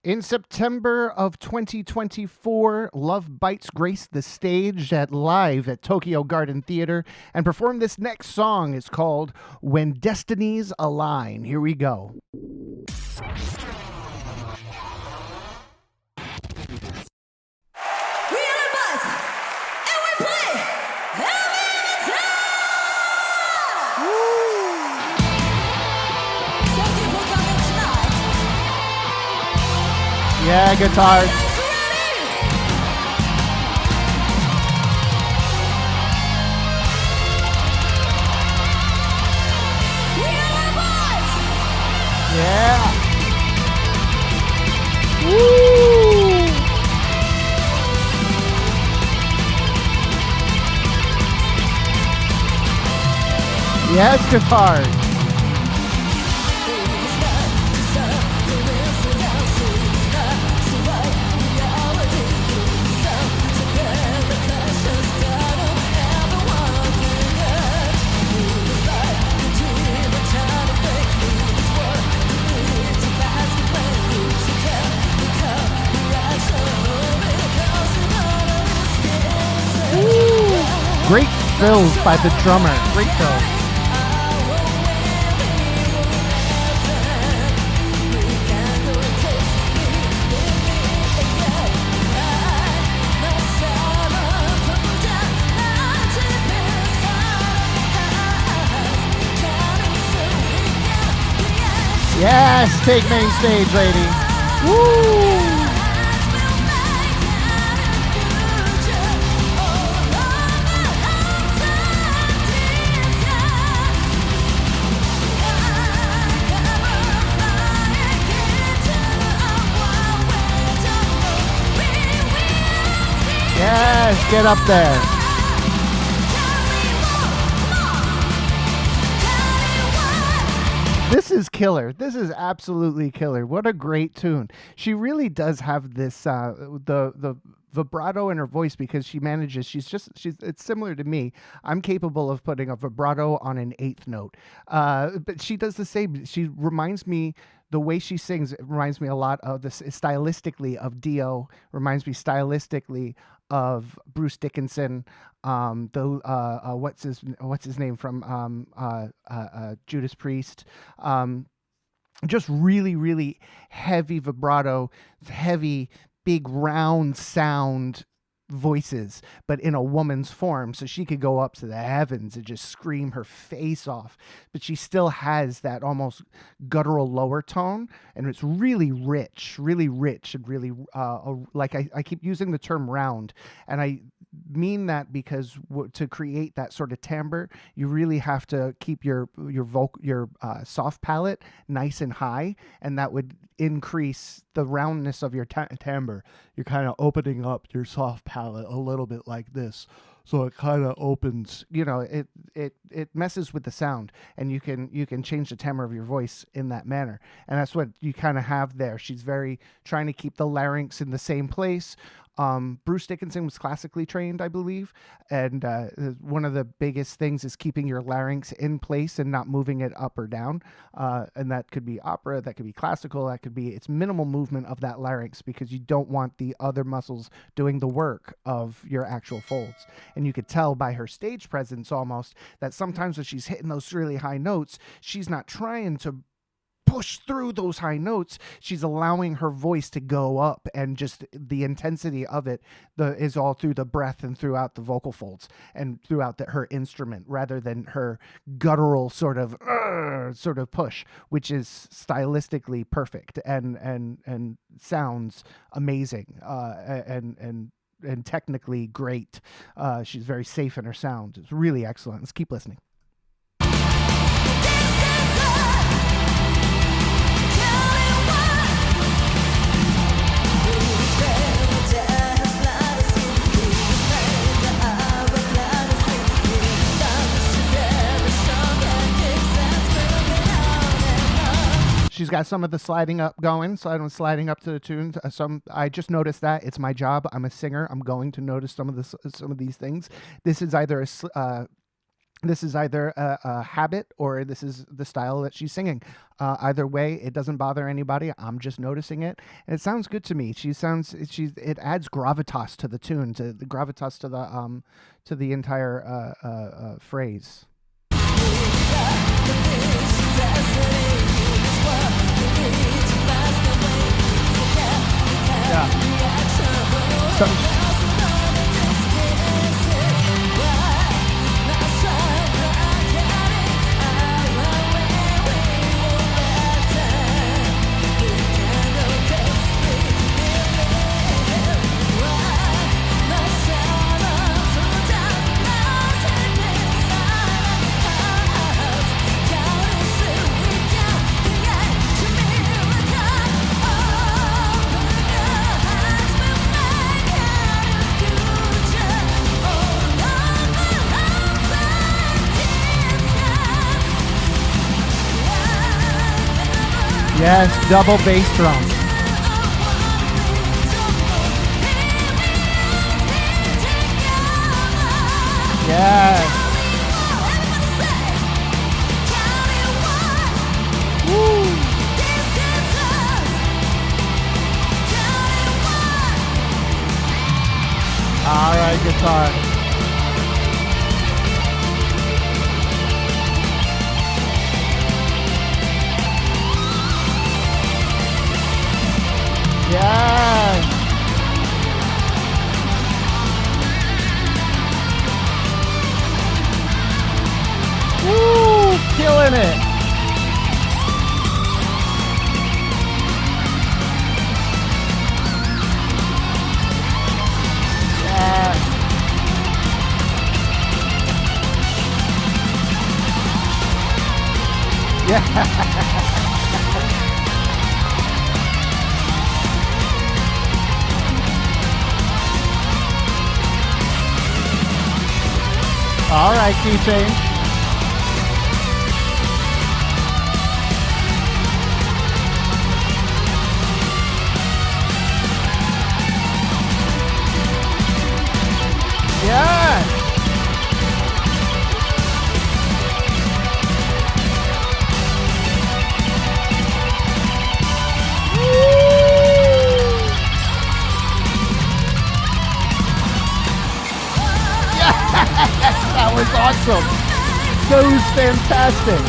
In September of 2024, Lovebites graced the stage live at Tokyo Garden Theater and performed this next song. It's called When Destinies Align. Here we go. Yeah, guitars. Yeah. Woo. Yes, guitars. Great fills by the drummer. Great fills. Yes, take main stage, lady. Woo! Yes, get up there. This is killer. This is absolutely killer. What a great tune. She really does have this the vibrato in her voice because she manages. It's similar to me. I'm capable of putting a vibrato on an eighth note, but she does the same. She reminds me. The way she sings, it reminds me a lot of this stylistically of Dio. Reminds me stylistically of Bruce Dickinson. What's his name from Judas Priest. Just really heavy vibrato, heavy big round sound voices, but in a woman's form, so she could go up to the heavens and just scream her face off, but she still has that almost guttural lower tone, and it's really rich and really like I keep using the term round, and I mean that because to create that sort of timbre, you really have to keep your soft palate nice and high, and that would increase the roundness of your timbre. You're kind of opening up your soft palate a little bit like this, so it kind of opens. It messes with the sound, and you can change the timbre of your voice in that manner, and that's what you kind of have there. She's very trying to keep the larynx in the same place. Bruce Dickinson was classically trained, I believe, and one of the biggest things is keeping your larynx in place and not moving it up or down, and that could be opera, that could be classical, that could be it's minimal movement of that larynx, because you don't want the other muscles doing the work of your actual folds. And you could tell by her stage presence almost that sometimes when she's hitting those really high notes, she's not trying to push through those high notes, she's allowing her voice to go up, and just the intensity of it is all through the breath and throughout the vocal folds and throughout her instrument, rather than her guttural sort of push, which is stylistically perfect and sounds amazing, and technically great. She's very safe in her sound. It's really excellent. Let's keep listening. She's got some of the sliding up going, sliding up to the tunes. I just noticed that it's my job. I'm a singer. I'm going to notice some of these things. This is either This is either a habit or this is the style that she's singing. Either way, it doesn't bother anybody. I'm just noticing it, and it sounds good to me. It adds gravitas to the tune, to the gravitas to the entire phrase. Yeah. So, yes, double bass drum. Yes. Woo. All right, guitar. Yes. Woo! Killing it. Yes. Yeah. All right, keychain. Yes. That was awesome. That was fantastic.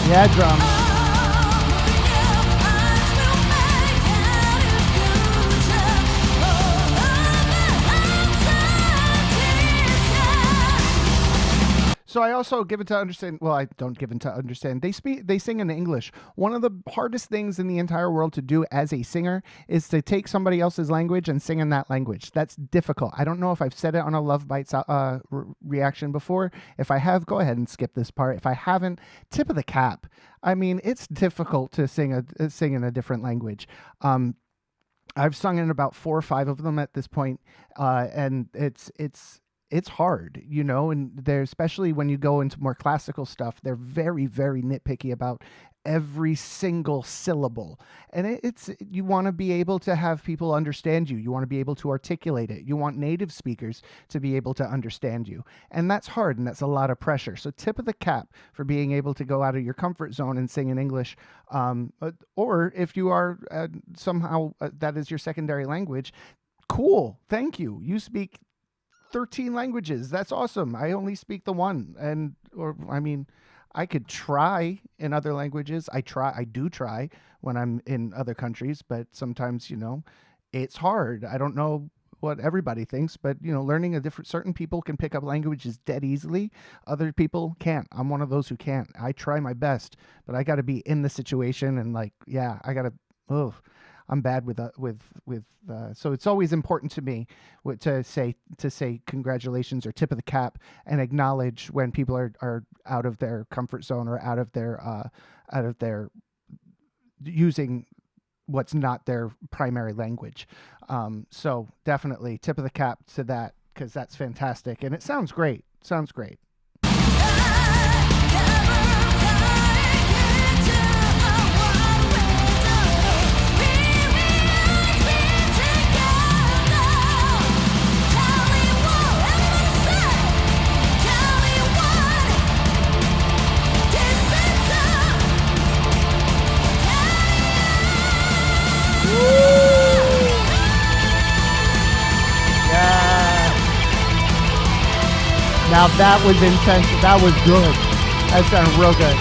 Yeah, drums. So I also give it to understand. Well, I don't give it to understand. They sing in English. One of the hardest things in the entire world to do as a singer is to take somebody else's language and sing in that language. That's difficult. I don't know if I've said it on a Lovebites reaction before. If I have, go ahead and skip this part. If I haven't, tip of the cap. I mean, it's difficult to sing in a different language. I've sung in about 4 or 5 of them at this point, and it's hard, you know, and they're, especially when you go into more classical stuff, they're very, very nitpicky about every single syllable. And it's, you want to be able to have people understand you. You want to be able to articulate it. You want native speakers to be able to understand you. And that's hard, and that's a lot of pressure. So tip of the cap for being able to go out of your comfort zone and sing in English. Or if you are somehow that is your secondary language, cool. Thank you. You speak 13 languages. That's awesome. I only speak the one. And, or, I mean, I could try in other languages. I do try when I'm in other countries, but sometimes, you know, it's hard. I don't know what everybody thinks, but, you know, learning a different, certain people can pick up languages dead easily. Other people can't. I'm one of those who can't. I try my best, but I got to be in the situation and, like, yeah, I got to, oh, I'm bad with so it's always important to me to say congratulations or tip of the cap and acknowledge when people are out of their comfort zone or out of their using what's not their primary language. So definitely tip of the cap to that, because that's fantastic. And it sounds great. Sounds great. Now that was intense. That was good. That sounded real good.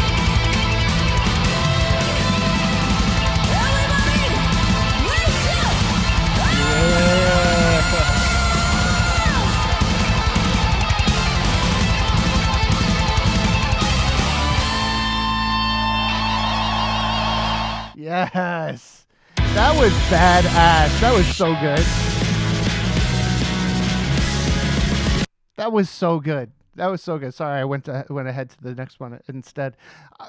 Yeah. Yes. That was badass. That was so good. That was so good. That was so good. Sorry, I went ahead to the next one instead.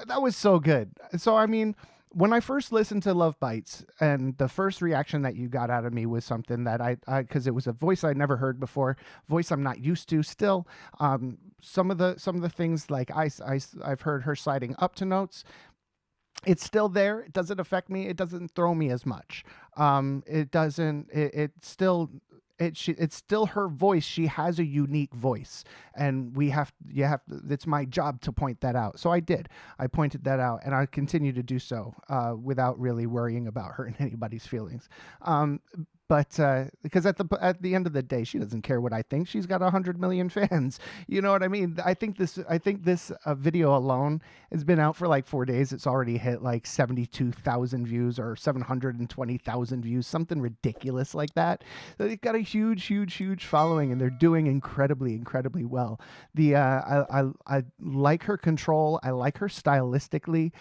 That was so good. So, I mean, when I first listened to Lovebites, and the first reaction that you got out of me was something that because it was a voice I'd never heard before, voice I'm not used to still. Some of the things, like I've heard her sliding up to notes. It's still there. It doesn't affect me. It doesn't throw me as much. It doesn't. It's still her voice. She has a unique voice, and it's my job to point that out. So I did. I pointed that out, and I continue to do so without really worrying about hurting anybody's feelings. But because at the end of the day, she doesn't care what I think. She's got 100 million fans. You know what I mean? I think this video alone has been out for like 4 days. It's already hit like 72,000 views or 720,000 views, something ridiculous like that. So they've got a huge following, and they're doing incredibly well. I like her control. I like her stylistically.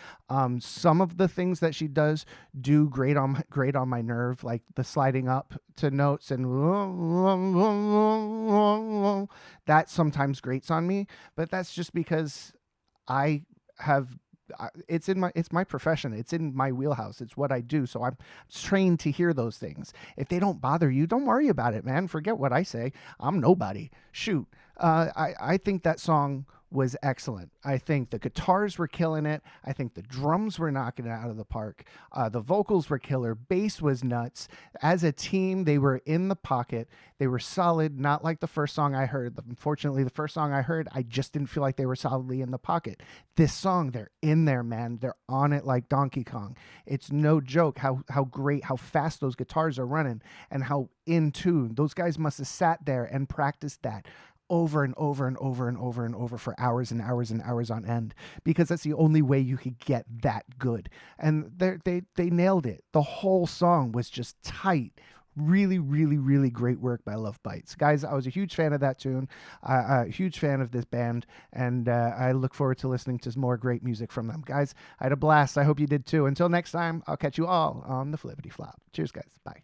Some of the things that she does do great on my nerve, like the sliding up to notes and that sometimes grates on me, but that's just because it's my profession. It's in my wheelhouse. It's what I do. So I'm trained to hear those things. If they don't bother you, don't worry about it, man. Forget what I say. I'm nobody. Shoot. I think that song was excellent. I think the guitars were killing it. I think the drums were knocking it out of the park. The vocals were killer. Bass was nuts. As a team, they were in the pocket. They were solid, not like the first song I heard. Unfortunately, the first song I heard, I just didn't feel like they were solidly in the pocket. This song, they're in there, man. They're on it like Donkey Kong. It's no joke how great, how fast those guitars are running, and how in tune. Those guys must have sat there and practiced that over and over and over and over and over for hours and hours and hours on end, because that's the only way you could get that good. And they nailed it. The whole song was just tight. Really great work by Lovebites. Guys, I was a huge fan of that tune, a huge fan of this band, and I look forward to listening to more great music from them. Guys, I had a blast. I hope you did too. Until next time, I'll catch you all on the flippity flop. Cheers, guys. Bye.